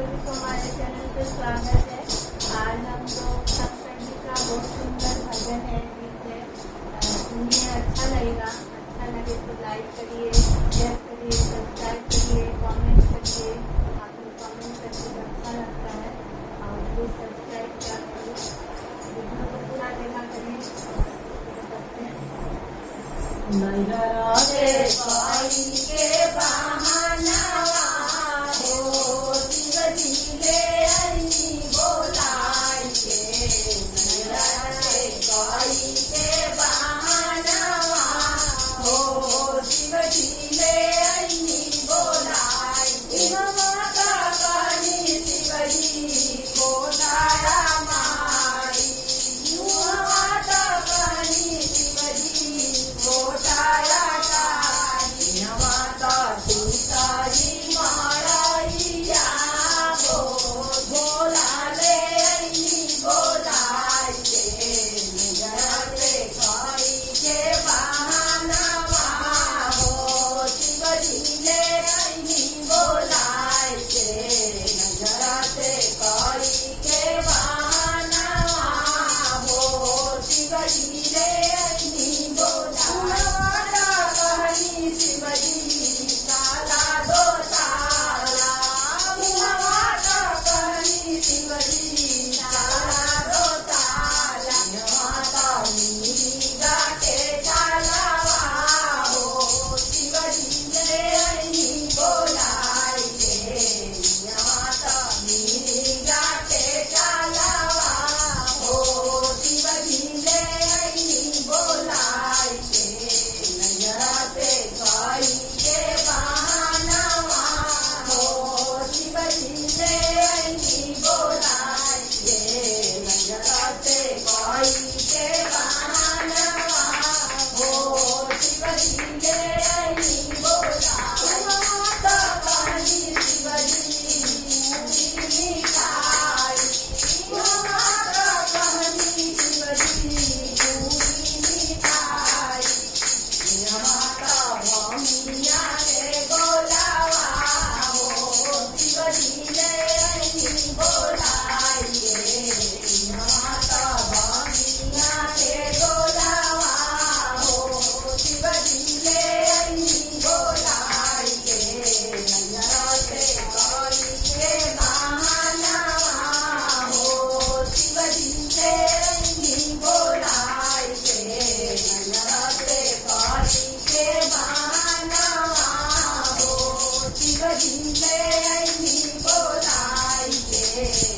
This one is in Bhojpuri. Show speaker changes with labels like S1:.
S1: सभी को हमारे चैनल पे स्वागत है। आज हम लोग शंकर जी का बहुत सुंदर भजन है, गीत है। सुनिए, अच्छा लगेगा। अच्छा लगे तो लाइक करिए, शेयर करिए, सब्सक्राइब करिए, कमेंट करिए। आपको कमेंट करके तो अच्छा लगता है और प्लीज सब्सक्राइब किया करिए। वीडियो को पूरा देखा करिए।
S2: नजरा से पाई के बहाना हो ले आई बोलाई के। नजरा से पाई के बहाना हो ले आई बोलाई। माता काली शिवजी को तारा माई। माता काली शिवजी को तारा काली। माता सीताजी माराइया बोला ले आई बोलाई के। नजरा से पाई के बहाना हो शिवजी ले आई बोलाई के। नजरा से पाई के बहाना हो शिवजी ले आई बोलाई। माता कहनी शिवजी ताला दो ताला। माता कहनी शिवजी ताला दो ताला। माता मेरी गाके तालावा हो शिवजी ले आई बोलाई के। माता मेरी गाके तालावा हो शिवजी ले आई बोलाई के। नजरा से पाई के बहाना हो शिवजी ले आई बोलाई के। नजरा से पाई के बहाना हो शिवजी ले आई बोलाई। माता काली शिवजी पूरी मिठाई। माता काली शिवजी पूरी मिठाई। माता भमिया रे बोलावा हो शिवजी ले आई बोलाई के। माता भमिया रे बोलावा हो शिवजी ले आई बोलाई के। नजरा से पाई के बहाना हो शिवजी ले आई बोलाई के। नजरा से पाई के बहाना हो शिवजी ले आई बोलाई के।